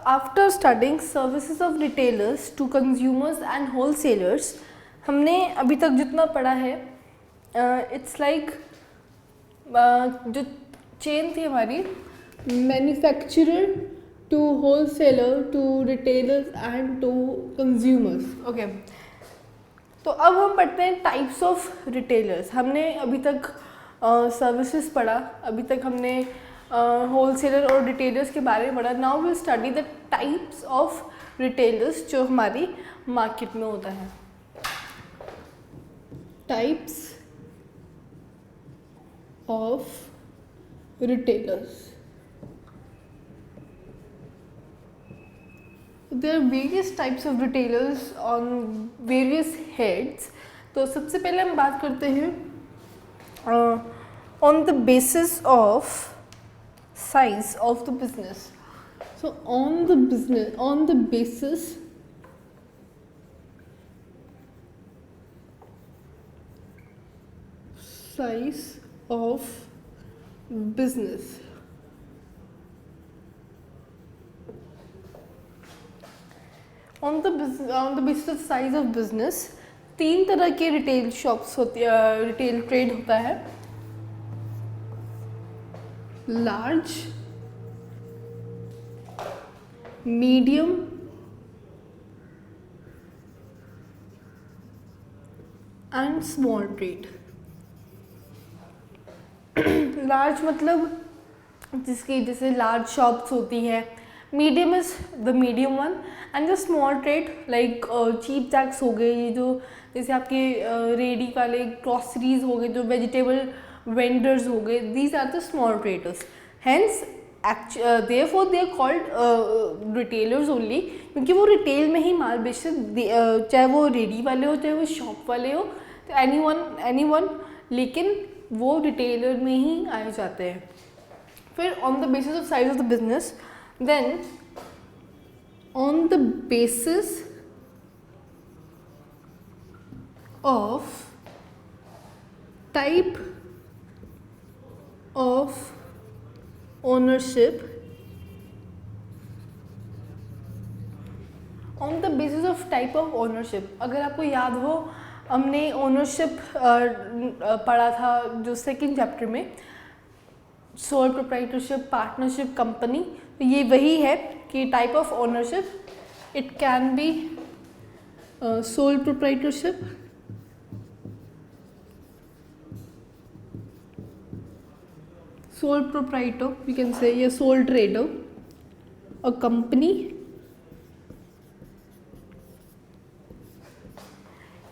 After studying services of retailers to consumers and wholesalers, हमने अभी तक जितना पढ़ा है इट्स लाइक जो चेन थी हमारी, manufacturer to wholesaler to retailers and to consumers. Okay, तो अब हम पढ़ते हैं टाइप्स ऑफ रिटेलर्स। हमने अभी तक सर्विसेज पढ़ा, अभी तक हमने होलसेलर और रिटेलर्स के बारे में पढ़ा। Now will study the types of retailers जो हमारी मार्केट में होता है। Types of retailers, there are various types of retailers on various heads। तो सबसे पहले हम बात करते हैं on the basis of size of the business। so on the basis size of business, on the basis of size of business, तीन तरह के रिटेल शॉप्स होती है, रिटेल ट्रेड होता है। Large, medium and small trade. Large मतलब जिसकी जैसे लार्ज शॉप्स होती है, medium is the medium one, and the small trade like cheap jacks हो गए, ये जो जैसे आपके रेडी वाले ग्रॉसरीज हो गए, जो वेजिटेबल वेंडर्स हो गए, these are the small traders. Hence therefore they are called retailers only, क्योंकि वो रिटेल में ही माल बेचते, चाहे वो रेडी वाले हो चाहे वो शॉप वाले हो, तो एनी वन, लेकिन वो रिटेलर में ही आए जाते हैं। फिर on the basis of size of the business, then on the basis of type of ownership, on the basis of type of ownership. अगर आपको याद हो, हमने ओनरशिप पढ़ा था जो सेकंड चैप्टर में, सोल प्रोप्राइटरशिप, पार्टनरशिप, कंपनी। तो ये वही है कि type of ownership, it can be sole proprietorship, sole proprietor we can say, या sole trader, a company,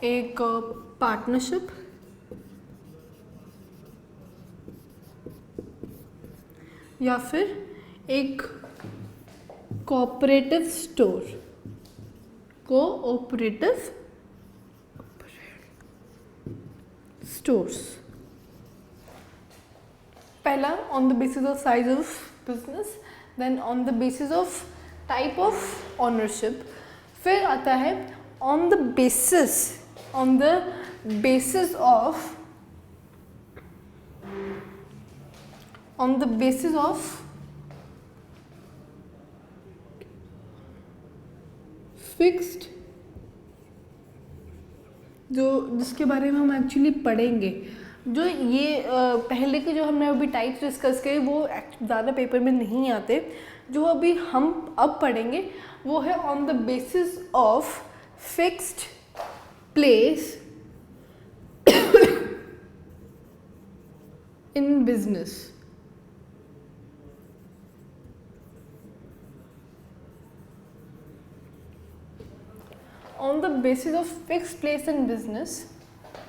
एक पार्टनरशिप, या फिर एक कोऑपरेटिव स्टोर, कोऑपरेटिव स्टोर्स। पहला on the basis of size of business, then on the basis of type of ownership, फिर आता है on the basis of fixed, जिसके बारे में हम एक्चुअली पढ़ेंगे। जो ये पहले के जो हमने अभी टाइप्स डिस्कस किए वो ज़्यादा पेपर में नहीं आते, जो अभी हम अब पढ़ेंगे वो है on the basis of fixed place in business. On the basis of fixed place in business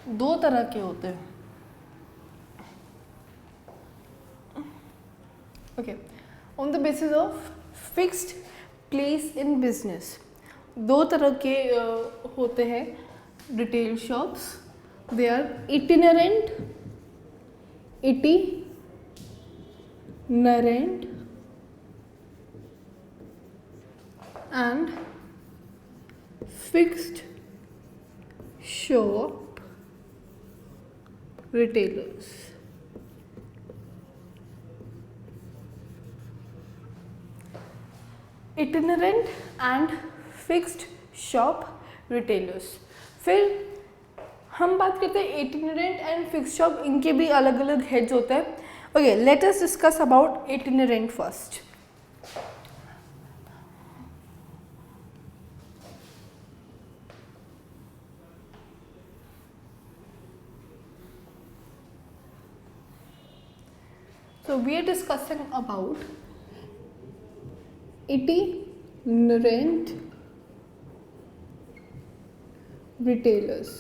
दो तरह के होते हैं। Okay, on the basis of fixed place in business दो तरह के होते हैं retail shops. They are itinerant and fixed shop retailers. Itinerant and fixed shop retailers. फिर हम बात करते हैं इटिनरेंट एंड फिक्स्ड शॉप, इनके भी अलग अलग हेड्स होते हैं। Okay, late us discuss about itinerant first. So we are discussing about itinerant retailers.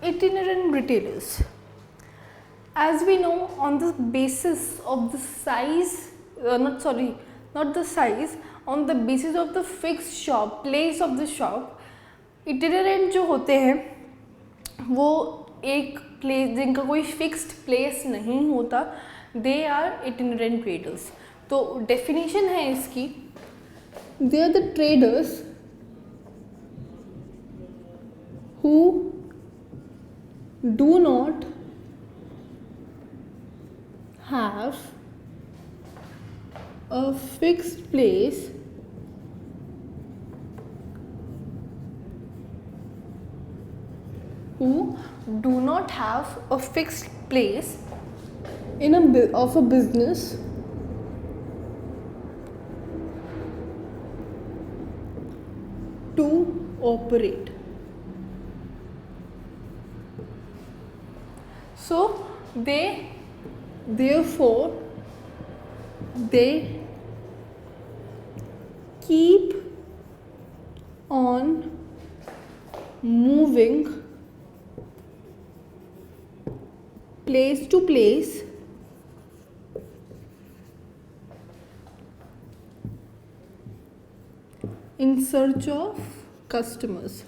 Itinerant retailers. As we know, on the basis of the size, not the size, on the basis of the fixed shop, place of the shop, itinerant जो होते हैं वो एक place जिनका कोई fixed place नहीं होता, they are itinerant traders. तो डेफिनेशन है इसकी, they are the traders who do not have a fixed place who do not have a fixed place in of a business to operate. So therefore they keep on moving place to place in search of customers.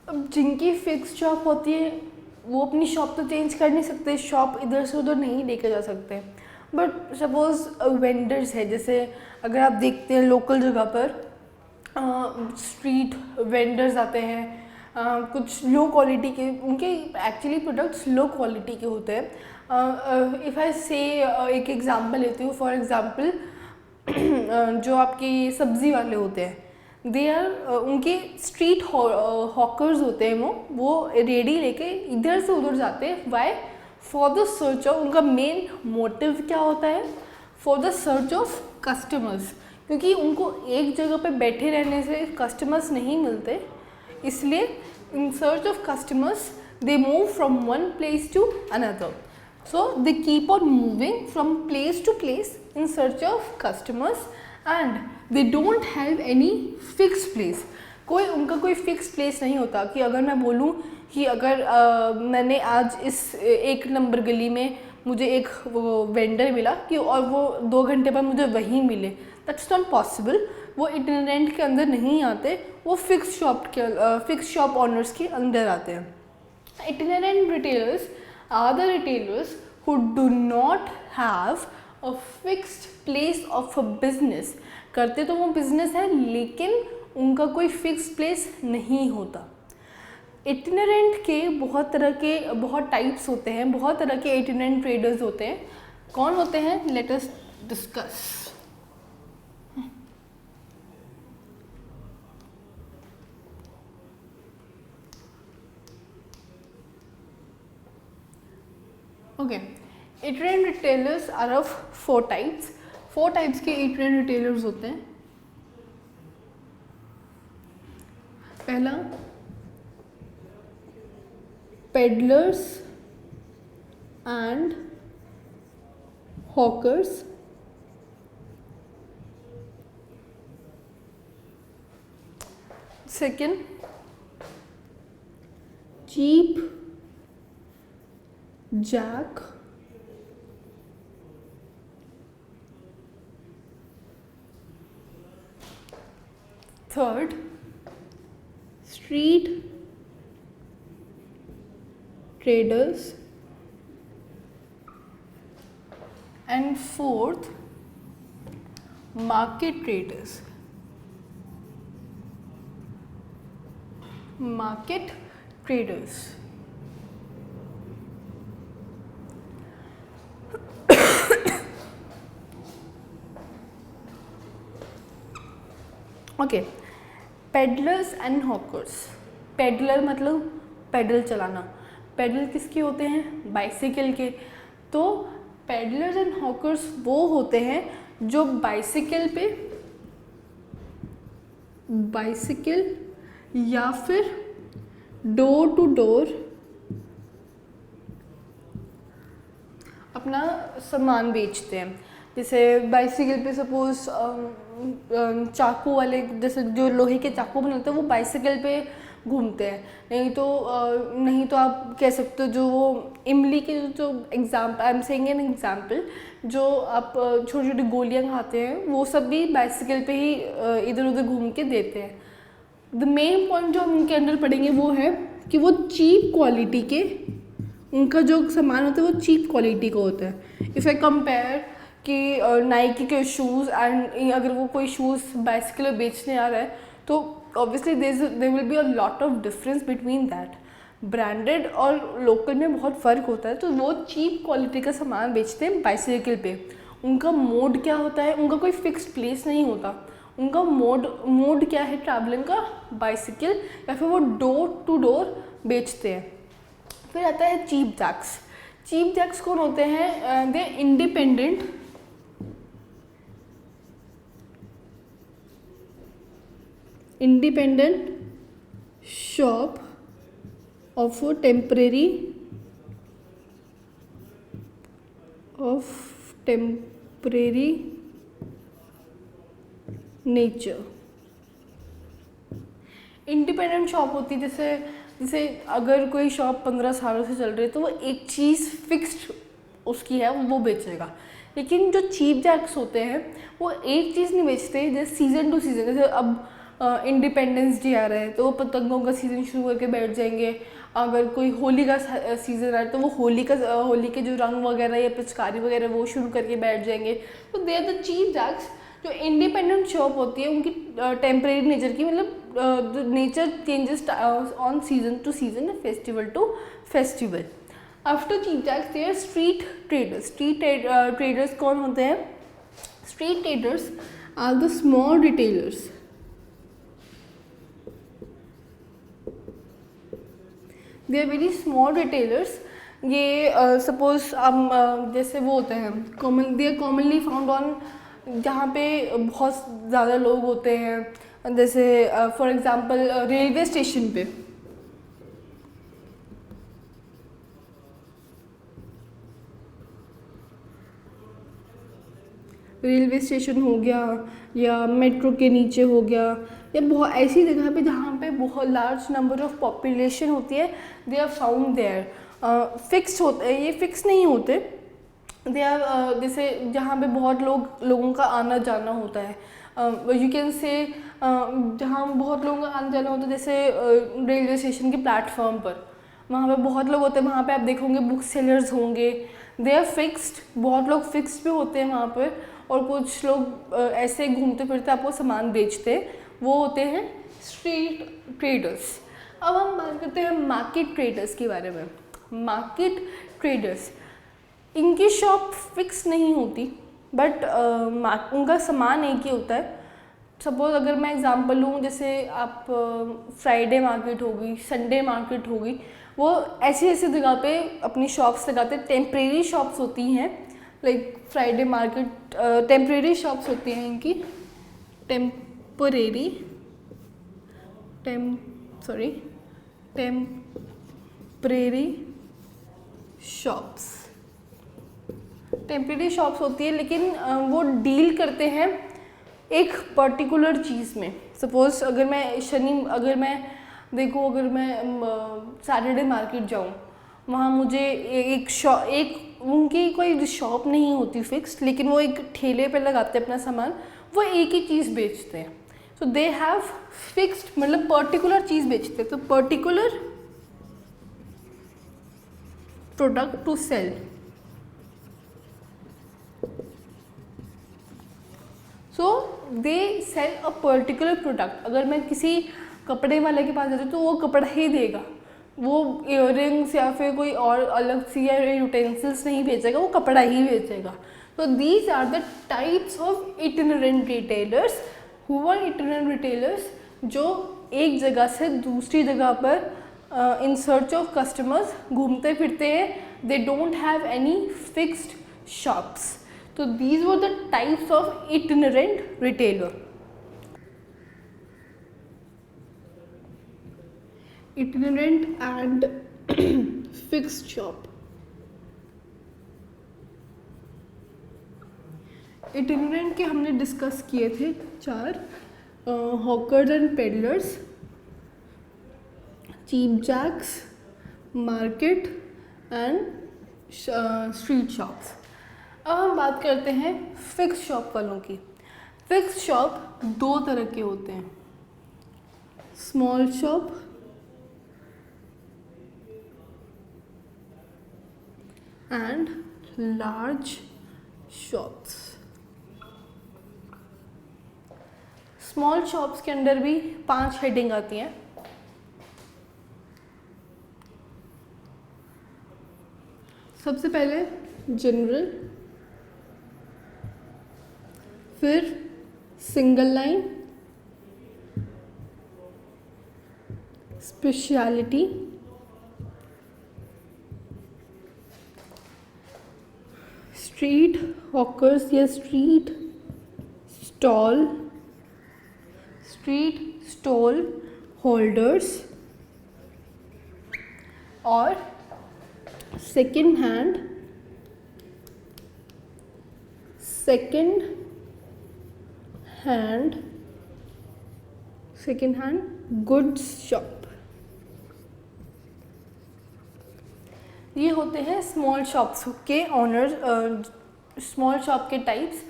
अब जिनकी fix shop होती है वो अपनी shop तो change कर नहीं सकते, शॉप इधर से उधर नहीं लेके जा सकते। बट सपोज वेंडर्स है, जैसे अगर आप देखते हैं लोकल जगह पर स्ट्रीट वेंडर्स आते हैं, कुछ लो क्वालिटी के, उनके एक्चुअली प्रोडक्ट्स लो क्वालिटी के होते हैं। इफ़ आई से एक एग्जांपल लेती हूँ, फॉर एग्जांपल जो आपकी सब्ज़ी वाले होते हैं, दे आर उनके स्ट्रीट हॉकर्स होते हैं, वो रेडी लेके इधर से उधर जाते हैं। Why? For the search of, उनका मेन मोटिव क्या होता है? For the search of customers, क्योंकि उनको एक जगह पे बैठे रहने से कस्टमर्स नहीं मिलते, इसलिए in search of customers they move from one place to another. So they keep on moving from place to place in search of customers and they don't have any fix place. उनका कोई fix place नहीं होता कि अगर मैं बोलूँ कि अगर मैंने आज इस एक नंबर गली में मुझे एक वो वेंडर मिला कि और वो 2 घंटे बाद मुझे वहीं मिले, दैट्स नॉट पॉसिबल। वो इटिनरेंट के अंदर नहीं आते, वो फिक्स शॉप ऑनर्स के अंदर आते हैं। Itinerant retailers are the retailers who do not have a fixed place of a business. करते तो वो बिजनेस है लेकिन उनका कोई फिक्स प्लेस नहीं होता। इटिनरेंट के बहुत टाइप्स होते हैं, बहुत तरह के इटिनरेंट ट्रेडर्स होते हैं। कौन होते हैं? Let us discuss. Okay, itinerant retailers are of 4 types. 4 types के इटिनरेंट रिटेलर्स होते हैं। पहला, peddlers and hawkers। Second, cheap jack third, street traders and fourth, market traders। Market traders. Okay, peddlers and hawkers. Peddler मतलब पेडल चलाना। Pedal किसके होते हैं? बाइसिकल के। तो पेडलर्स एंड हॉकर्स वो होते हैं जो बाइसिकल या फिर डोर टू डोर अपना सामान बेचते हैं। जैसे बाइसिकल पे सपोज चाकू वाले, जैसे जो लोहे के चाकू बनाते हैं वो बाइसिकल पे घूमते हैं। नहीं तो आप कह सकते हो जो वो इमली के जो example, I am saying an example, जो आप छोटी छोटी गोलियां खाते हैं वो सब भी बाइसिकल पे ही इधर उधर घूम के देते हैं। द मेन पॉइंट जो हम उनके अंदर पढ़ेंगे वो है कि वो चीप क्वालिटी के, उनका जो सामान होता है वो चीप क्वालिटी का होता है। इफ़ आई कंपेयर कि नाइकी के शूज़ एंड अगर वो कोई शूज़ बाइसिकल में बेचने आ रहा है तो obviously there will be a lot of difference between that. Branded और लोकल में बहुत फ़र्क होता है। तो वो चीप क्वालिटी का सामान बेचते हैं बाइसिकल पे। उनका मोड क्या होता है? उनका कोई फिक्स्ड प्लेस नहीं होता। उनका मोड क्या है ट्रैवलिंग का? बाइसिकल, या फिर वो डोर टू डोर बेचते हैं। फिर आता है चीप जैक्स। चीप जैक्स कौन होते हैं? They independent shop of a temporary nature. Independent shop होती है जैसे अगर कोई शॉप 15 सालों से चल रही है तो वो एक चीज़ फिक्स्ड उसकी है, वो बेचेगा। लेकिन जो चीप जैक्स होते हैं वो एक चीज़ नहीं बेचते, जैसे सीज़न टू सीज़न। जैसे अब इंडिपेंडेंस डे आ रहा है तो वो पतंगों का सीज़न शुरू करके बैठ जाएंगे। अगर कोई होली का सीज़न आ रहा है तो वो होली के जो रंग वगैरह या पिचकारी वगैरह वो शुरू करके बैठ जाएंगे। तो they are the cheap jacks. जो इंडिपेंडेंट शॉप होती है उनकी टेम्परेरी नेचर की, मतलब nature changes on season to season, festival to festival. After cheap jacks there street traders. Street traders कौन होते हैं? Street traders are the small retailers. They are very small retailers. ये suppose जैसे वो होते हैं they are commonly found on, जहाँ पे बहुत ज़्यादा लोग होते हैं। जैसे फॉर एग्जांपल रेलवे स्टेशन पे। रेलवे स्टेशन हो गया या मेट्रो के नीचे हो गया, या बहुत ऐसी जगह पे जहाँ पे बहुत लार्ज नंबर ऑफ पॉपुलेशन होती है, they are found there. Fix होते, ये फिक्स नहीं होते, दे आर जैसे जहाँ पे बहुत लोगों का आना जाना होता है। यू कैन से जहाँ बहुत लोगों का आना जाना होता है, जैसे रेलवे स्टेशन के प्लेटफॉर्म पर, वहाँ पे बहुत लोग होते हैं। वहाँ पे आप देखोगे बुक सेलर्स होंगे, दे आर फिक्स्ड। बहुत लोग फिक्स्ड भी होते हैं वहाँ पर, और कुछ लोग ऐसे घूमते फिरते आपको सामान बेचते हैं, वो होते हैं स्ट्रीट ट्रेडर्स। अब हम बात करते हैं मार्केट ट्रेडर्स के बारे में। मार्केट ट्रेडर्स, इनकी शॉप फिक्स नहीं होती, बट उनका सामान एक ही होता है। सपोज अगर मैं एग्जांपल लूँ, जैसे आप फ्राइडे मार्केट होगी, संडे मार्केट होगी, वो ऐसी ऐसी जगह पे अपनी शॉप्स लगाते हैं। टेम्परेरी शॉप्स होती हैं, like Friday market temporary shops होती हैं इनकी, टेम्परेरी शॉप्स। टेम्परेरी शॉप्स होती है, लेकिन वो डील करते हैं एक पर्टिकुलर चीज़ में। सपोज अगर मैं सैटरडे मार्केट जाऊँ, वहाँ मुझे उनकी कोई शॉप नहीं होती फिक्स, लेकिन वो एक ठेले पे लगाते हैं अपना सामान, वो एक ही चीज़ बेचते हैं। सो दे हैव फिक्स्ड, मतलब पर्टिकुलर चीज़ बेचते हैं, तो particular product to sell. So they sell a particular product. अगर मैं किसी कपड़े वाले के पास जाते हो तो वो कपड़ा ही देगा, वो इयररिंग्स या फिर कोई और अलग सी या यूटेंसिल्स नहीं बेचेगा, वो कपड़ा ही बेचेगा। तो these are the types of itinerant retailers. Who are itinerant retailers? जो एक जगह से दूसरी जगह पर इन सर्च ऑफ कस्टमर्स घूमते फिरते हैं। They don't have any fixed shops. तो these were the types of itinerant retailer. Itinerant and fixed shop. Itinerant के हमने डिस्कस किए थे 4, hawkers and peddlers, cheap jacks, market and street shops. अब हम बात करते हैं फिक्स्ड शॉप वालों की। फिक्स्ड शॉप 2 तरह के होते हैं, small shop and large shops. Small shops के अंदर भी 5 हेडिंग आती हैं। सबसे पहले जनरल, फिर single line, speciality, street hawkers या स्ट्रीट स्टॉल होल्डर्स, और सेकंड हैंड गुड्स शॉप। ये होते हैं स्मॉल शॉप्स के ऑनर्स, स्मॉल शॉप के टाइप्स।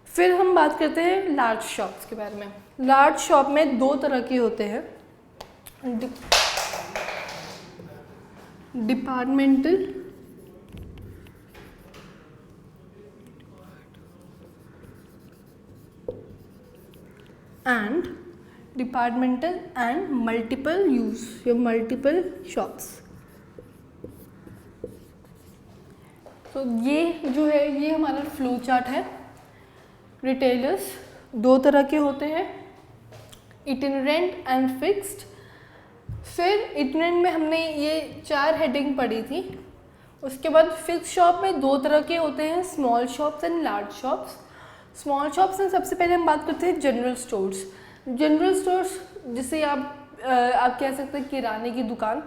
फिर हम बात करते हैं लार्ज शॉप्स के बारे में। लार्ज शॉप में 2 तरह के होते हैं, डिपार्टमेंटल एंड मल्टीपल यूज या मल्टीपल शॉप्स। तो ये जो है ये हमारा फ्लो चार्ट है। रिटेलर्स 2 तरह के होते हैं, इटिनरेंट एंड फिक्स्ड। फिर इटिनरेंट में हमने ये 4 हेडिंग पढ़ी थी। उसके बाद फिक्स्ड शॉप में 2 तरह के होते हैं, small shops and large shops. Small shops में सबसे पहले हम बात करते हैं जनरल स्टोर्स। जनरल स्टोर्स जिसे आप कह सकते हैं किराने की दुकान।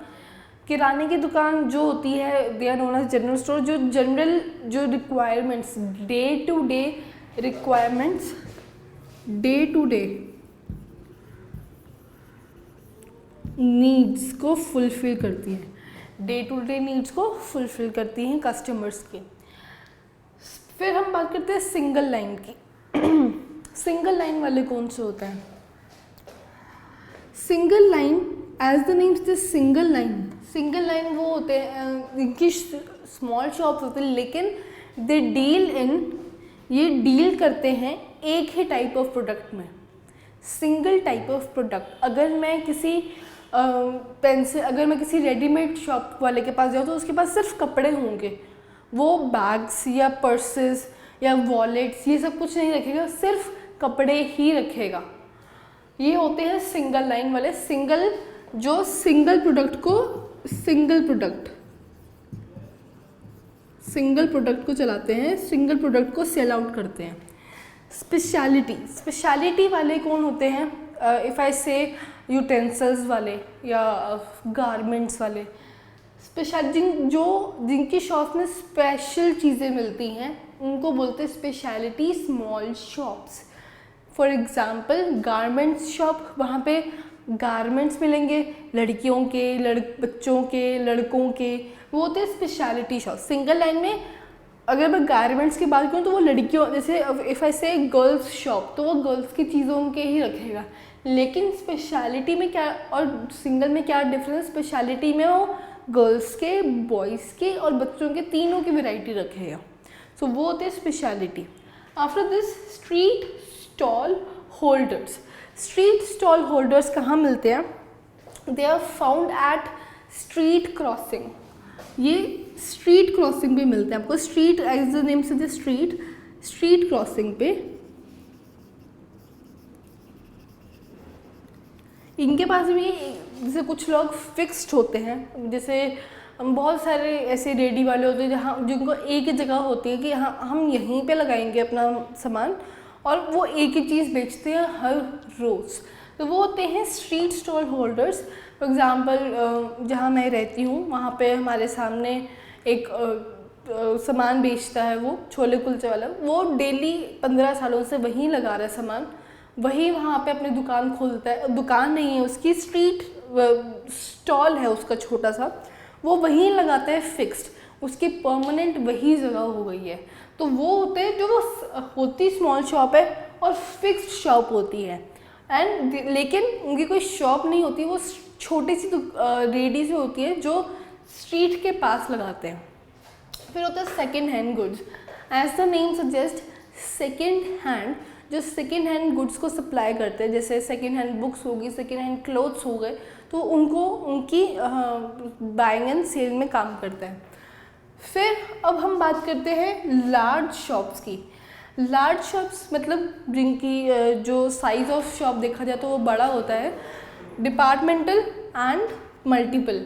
किराने की दुकान जो होती है they are known as general store. जो जनरल जो requirements, day to day requirements, day to day needs को फुलफिल करती हैं, डे टू डे नीड्स को फुलफिल करती हैं कस्टमर्स के। फिर हम बात करते हैं सिंगल लाइन की। सिंगल लाइन वाले कौन से होते हैं? Single line, as the name से सिंगल लाइन वो होते हैं जिनकी स्मॉल शॉप्स होते हैं, लेकिन दे ये डील करते हैं एक ही टाइप ऑफ प्रोडक्ट में, सिंगल टाइप ऑफ प्रोडक्ट। अगर मैं किसी रेडीमेड शॉप वाले के पास जाऊँ तो उसके पास सिर्फ कपड़े होंगे, वो बैग्स या पर्सेस या वॉलेट्स ये सब कुछ नहीं रखेगा, सिर्फ कपड़े ही रखेगा। ये होते हैं सिंगल लाइन वाले। जो सिंगल प्रोडक्ट को चलाते हैं, सिंगल प्रोडक्ट को सेल आउट करते हैं। स्पेशलिटी वाले कौन होते हैं? इफ़ आई से यूटेंसिल्स वाले या गारमेंट्स वाले। जिनकी शॉप में स्पेशल चीज़ें मिलती हैं उनको बोलते हैं speciality small shops. For example garments shop, वहाँ पे गारमेंट्स मिलेंगे लड़कियों के, बच्चों के, लड़कों के, वो होते हैं स्पेशलिटी शॉप। सिंगल लाइन में अगर मैं गारमेंट्स की बात करूँ तो वो लड़कियों, जैसे इफ़ आई से गर्ल्स शॉप तो वो गर्ल्स की चीज़ों के ही रखेगा। लेकिन स्पेशलिटी में क्या और सिंगल में क्या डिफरेंस? स्पेशलिटी में वो गर्ल्स के, बॉयज़ के और बच्चों के तीनों की वैरायटी रखेगा। सो वो होते हैं speciality. After this street stall holders. Street stall holders कहाँ मिलते हैं? They are found at street crossing. ये स्ट्रीट क्रॉसिंग पे मिलते हैं आपको। स्ट्रीट एज द नेम से द स्ट्रीट, स्ट्रीट क्रॉसिंग पे इनके पास भी, जैसे कुछ लोग फिक्स्ड होते हैं, जैसे बहुत सारे ऐसे रेडी वाले होते हैं जहाँ जिनको एक ही जगह होती है कि हम यहीं पे लगाएंगे अपना सामान, और वो एक ही चीज़ बेचते हैं हर रोज़। तो वो होते हैं street stall holders. For example जहाँ मैं रहती हूँ वहाँ पे हमारे सामने एक सामान बेचता है, वो छोले कुलचे वाला, वो डेली 15 सालों से वहीं लगा रहा है सामान, वही वहाँ पे अपनी दुकान खोलता है। दुकान नहीं है उसकी, स्ट्रीट स्टॉल है उसका छोटा सा, वो वहीं लगाता है फिक्स्ड, उसकी परमानेंट वही जगह हो गई है। तो वो होते हैं जो वो होती स्मॉल शॉप है और फिक्स्ड शॉप होती है, एंड लेकिन उनकी कोई शॉप नहीं होती, वो छोटी सी रेडी से होती है जो स्ट्रीट के पास लगाते हैं। फिर होता है second hand goods. As the name suggest, second hand, जो सेकेंड हैंड गुड्स को सप्लाई करते हैं, जैसे सेकेंड हैंड बुक्स होगी, सेकेंड हैंड क्लोथ्स हो गए, तो उनको उनकी बाइंग एंड सेल में काम करता है। फिर अब हम बात करते हैं लार्ज शॉप्स की। लार्ज शॉप्स मतलब जिनकी जो साइज़ ऑफ शॉप देखा जाए तो वो बड़ा होता है। Departmental and multiple.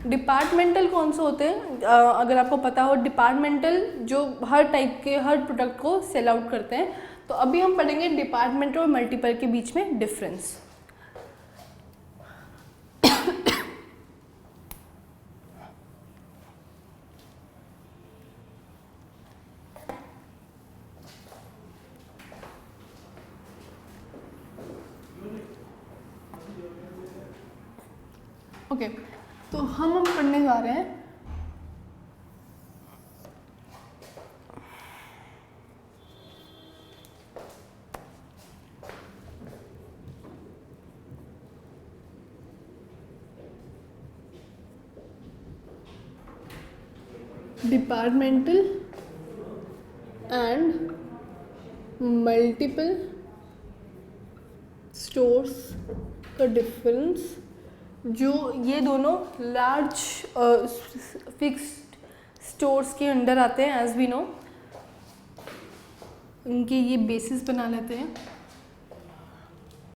डिपार्टमेंटल कौन से होते हैं? अगर आपको पता हो, डिपार्टमेंटल जो हर टाइप के हर प्रोडक्ट को सेल आउट करते हैं। तो अभी हम पढ़ेंगे डिपार्टमेंटल और मल्टीपल के बीच में डिफरेंस। ओके, तो हम पढ़ने जा रहे हैं डिपार्टमेंटल एंड मल्टीपल स्टोर्स का डिफरेंस। जो ये दोनों लार्ज फिक्स्ड स्टोर्स के अंडर आते हैं, एज वी नो, इनके ये बेसिस बना लेते हैं।